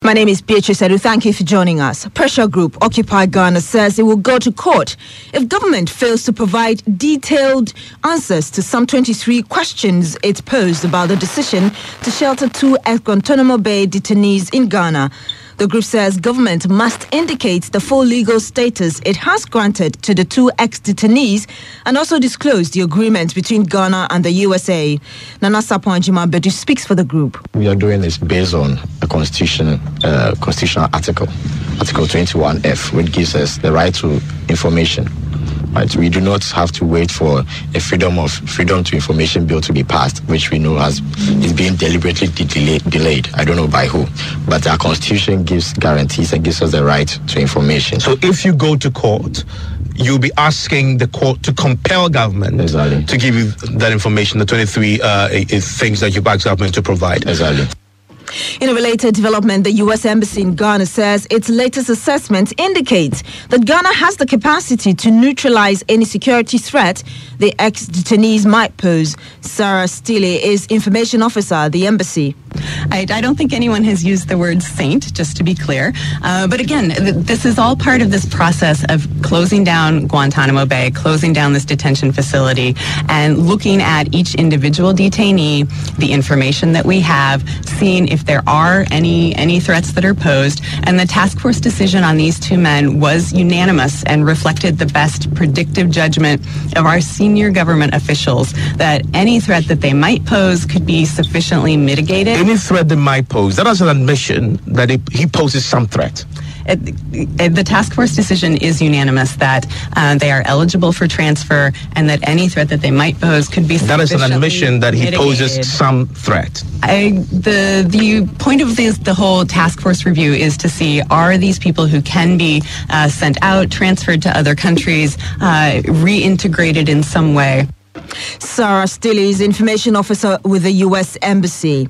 My name is Beatrice Edu. Thank you for joining us. Pressure group Occupy Ghana says it will go to court if government fails to provide detailed answers to some 23 questions it posed about the decision to shelter 2 ex-Guantanamo Bay detainees in Ghana. The group says government must indicate the full legal status it has granted to the 2 ex-detainees and also disclose the agreement between Ghana and the USA. Nana Saponjima Bedu speaks for the group. We are doing this based on a constitutional article, Article 21F, which gives us the right to information. Right, we do not have to wait for a freedom to information bill to be passed, which we know is being deliberately delayed. I don't know by who, but our constitution gives guarantees and gives us the right to information. So if you go to court, you'll be asking the court to compel government to give you that information, the 23 things that you ask government to provide. Exactly. In a related development, the U.S. Embassy in Ghana says its latest assessment indicates that Ghana has the capacity to neutralize any security threat the ex-detainees might pose. Sarah Steele is information officer at the embassy. I don't think anyone has used the word saint, just to be clear. But again, this is all part of this process of closing down Guantanamo Bay, closing down this detention facility, and looking at each individual detainee, the information that we have, seeing if there are any threats that are posed. And the task force decision on these 2 men was unanimous and reflected the best predictive judgment of our senior government officials that any threat that they might pose could be sufficiently mitigated. Any threat they might pose, that is an admission that he poses some threat. The task force decision is unanimous that they are eligible for transfer and that any threat that they might pose could be sufficiently That is an admission that he poses some threat. The point of the whole task force review is to see, are these people who can be sent out, transferred to other countries, reintegrated in some way? Sarah Steele is information officer with the U.S. Embassy.